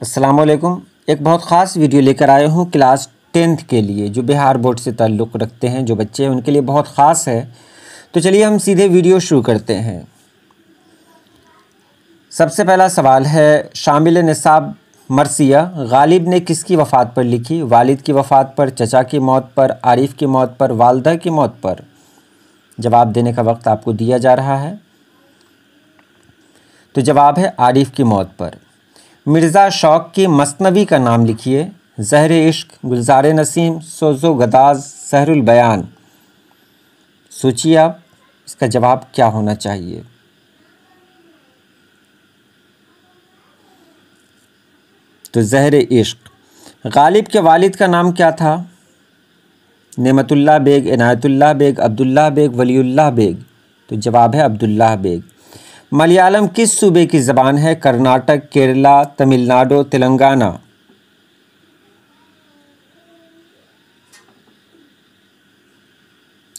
अस्सलामुअलैकुम। एक बहुत ख़ास वीडियो लेकर आए हूँ क्लास 10th के लिए, जो बिहार बोर्ड से ताल्लुक़ रखते हैं, जो बच्चे हैं उनके लिए बहुत ख़ास है। तो चलिए हम सीधे वीडियो शुरू करते हैं। सबसे पहला सवाल है, शामिल निसाब मरसिया गालिब ने किसकी वफ़ात पर लिखी? वालिद की वफ़ात पर, चचा की मौत पर, आरिफ की मौत पर, वालदा की मौत पर? जवाब देने का वक्त आपको दिया जा रहा है। तो जवाब है आरिफ की मौत पर। मिर्ज़ा शौक़ की मसनवी का नाम लिखिए। ज़हर इश्क, गुलज़ार नसीम, सोज़ो गदाज़, सहरुल बयान। सोचिए आप, इसका जवाब क्या होना चाहिए? तो ज़हर इश्क। गालिब के वालिद का नाम क्या था? नेमतुल्लाह बेग, इनायतुल्लाह बेग, अब्दुल्लाह बेग, वलीउल्लाह बेग। तो जवाब है अब्दुल्लाह बेग। मलयालम किस सूबे की ज़बान है? कर्नाटक, केरला, तमिलनाडु, तेलंगाना?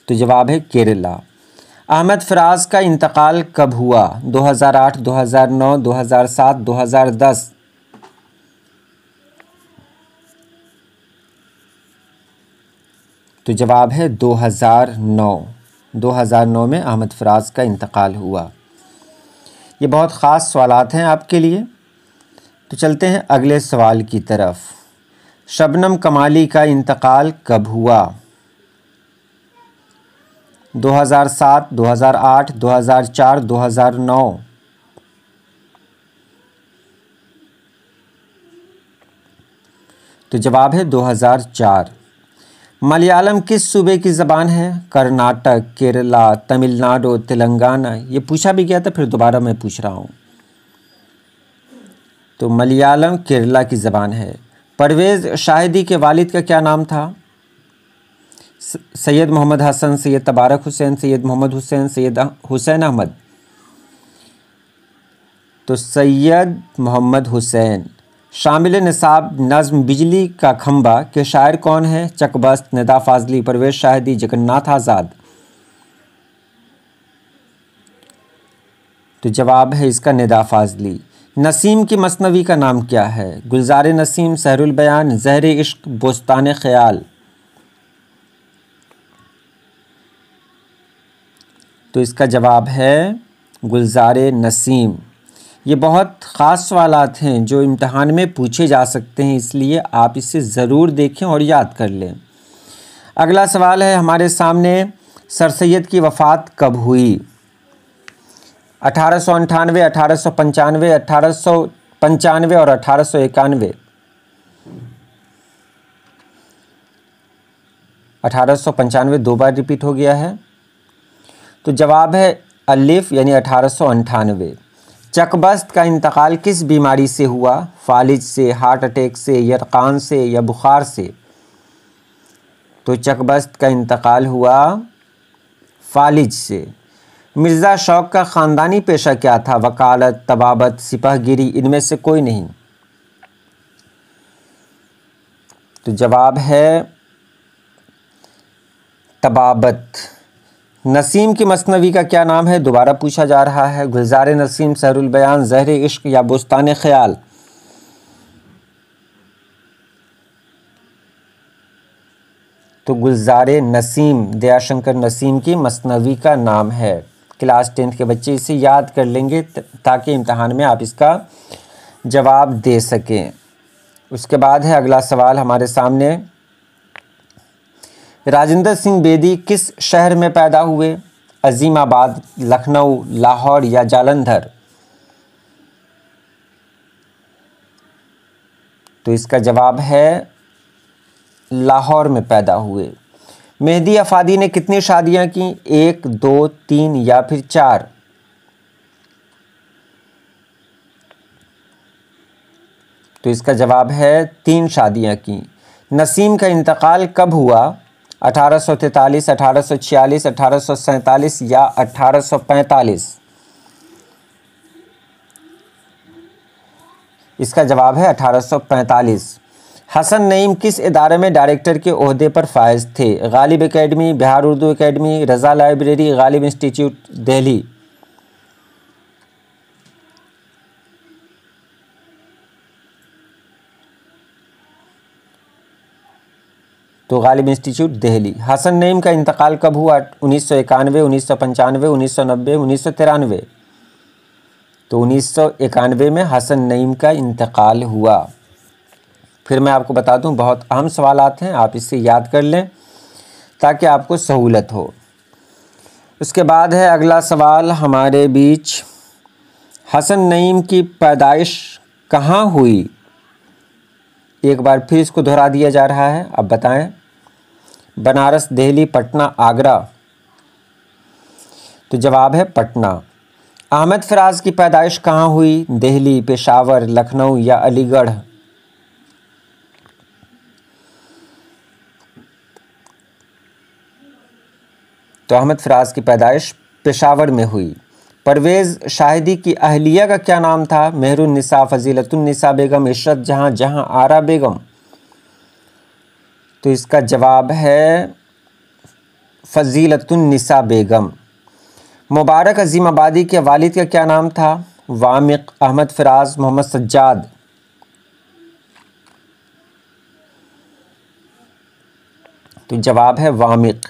तो जवाब है केरला। अहमद फराज का इंतकाल कब हुआ? 2008, 2009, 2007, 2010? तो जवाब है 2009। 2009 में अहमद फराज का इंतकाल हुआ। ये बहुत ख़ास सवालात हैं आपके लिए। तो चलते हैं अगले सवाल की तरफ। शबनम कमाली का इंतकाल कब हुआ? 2007, 2008, 2004, 2009? तो जवाब है 2004। मलयालम किस सूबे की ज़बान है? कर्नाटक, केरला, तमिलनाडु, तेलंगाना? ये पूछा भी गया था, फिर दोबारा मैं पूछ रहा हूँ। तो मलयालम केरला की ज़बान है। परवेज़ शाहिदी के वालिद का क्या नाम था? सैयद मोहम्मद हसन, सैयद तबारक हुसैन, सैयद मोहम्मद हुसैन, सैयद हुसैन अहमद? तो सैयद मोहम्मद हुसैन। शामिल निसाब नज़्म बिजली का खंबा के शायर कौन है? चकबस्त, निदा फाजली, परवेज़ शाहिदी, जगन्नाथ आज़ाद? तो जवाब है इसका निदा फाजली। नसीम की मसनवी का नाम क्या है? गुलज़ार नसीम, सहरुल बयान, ज़हर इश्क, बोस्तान ख़याल? तो इसका जवाब है गुलज़ार नसीम। ये बहुत ख़ास सवालात हैं जो इम्तहान में पूछे जा सकते हैं, इसलिए आप इसे ज़रूर देखें और याद कर लें। अगला सवाल है हमारे सामने, सर सैयद की वफ़ात कब हुई? 1898, 1895, 1895 और 1891? 1895 दो बार रिपीट हो गया है। तो जवाब है अलिफ यानी 1898। चकबस्त का इंतकाल किस बीमारी से हुआ? फालिज से, हार्ट अटैक से, यरकान से या बुखार से? तो चकबस्त का इंतकाल हुआ फालिज से। मिर्ज़ा शौक़ का ख़ानदानी पेशा क्या था? वकालत, तबाबत, सिपाहगिरी? इनमें से कोई नहीं? तो जवाब है तबाबत। नसीम की मसनवी का क्या नाम है? दोबारा पूछा जा रहा है। गुलज़ार नसीम, सहरुल बयान, ज़हर इश्क या बोस्तान ख़याल? तो गुलज़ार नसीम, दयाशंकर नसीम की मसनवी का नाम है। क्लास 10th के बच्चे इसे याद कर लेंगे ताकि इम्तहान में आप इसका जवाब दे सकें। उसके बाद है अगला सवाल हमारे सामने, राजेंद्र सिंह बेदी किस शहर में पैदा हुए? अजीमाबाद, लखनऊ, लाहौर या जालंधर? तो इसका जवाब है लाहौर में पैदा हुए। मेहदी अफादी ने कितनी शादियां की? 1, 2, 3 या फिर 4? तो इसका जवाब है 3 शादियां की। नसीम का इंतकाल कब हुआ? 1843, 1846, 1847 या 1845? इसका जवाब है 1845। हसन नईम किस इदारे में डायरेक्टर के ओहदे पर फायज थे? गालिब एकेडमी, बिहार उर्दू एकेडमी, रज़ा लाइब्रेरी, गालिब इंस्टीट्यूट, दिल्ली? तो गालिब इंस्टीट्यूट दिल्ली। हसन नईम का इंतकाल कब हुआ? 1991, 1995, 1990, 1993। तो 1991 में हसन नईम का इंतकाल हुआ। फिर मैं आपको बता दूं, बहुत अहम सवालात हैं, आप इसे याद कर लें ताकि आपको सहूलत हो। उसके बाद है अगला सवाल हमारे बीच, हसन नईम की पैदाइश कहाँ हुई? एक बार फिर इसको दोहरा दिया जा रहा है, अब बताएं। बनारस, दिल्ली, पटना, आगरा। तो जवाब है पटना। अहमद फराज की पैदाइश कहाँ हुई? दिल्ली, पेशावर, लखनऊ या अलीगढ़? तो अहमद फराज की पैदाइश पेशावर में हुई। परवेज़ शाहिदी की अहलिया का क्या नाम था? मेहरुन्निसा, फजीलतुन्निसा बेगम, इशरत जहां, जहां आरा बेगम। तो इसका जवाब है फजीलतुन्निसा बेगम। मुबारक अजीम आबादी के वालिद का क्या नाम था? वामिक, अहमद फराज, मोहम्मद सज्जाद। तो जवाब है वामिक।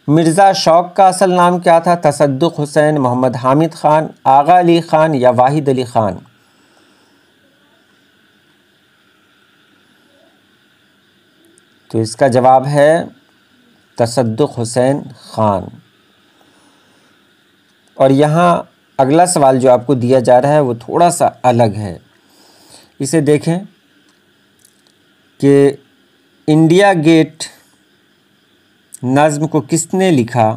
मिर्ज़ा शौक का असल नाम क्या था? तसद्दुक़ हुसैन, मोहम्मद हामिद ख़ान, आगा अली ख़ान या वाहिद अली ख़ान? तो इसका जवाब है तसद्दुक़ हुसैन ख़ान। और यहाँ अगला सवाल जो आपको दिया जा रहा है वो थोड़ा सा अलग है, इसे देखें कि इंडिया गेट नज़्म को किसने लिखा?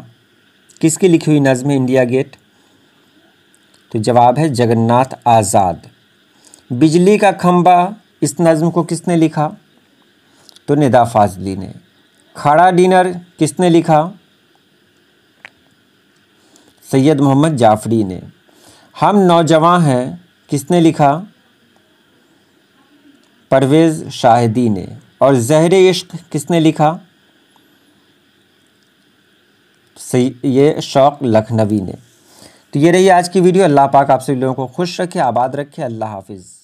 किसकी लिखी हुई नज़्म है इंडिया गेट? तो जवाब है जगन्नाथ आज़ाद। बिजली का खंबा, इस नज़्म को किसने लिखा? तो निदा फाजली ने। खड़ा डिनर किसने लिखा? सैयद मोहम्मद जाफ़री ने। हम नौजवान हैं किसने लिखा? परवेज़ शाहिदी ने। और ज़हरे इश्क किसने लिखा? ये शौक लखनवी ने। तो ये रही आज की वीडियो। अल्लाह पाक आप सभी लोगों को खुश रखे, आबाद रखे। अल्लाह हाफिज़।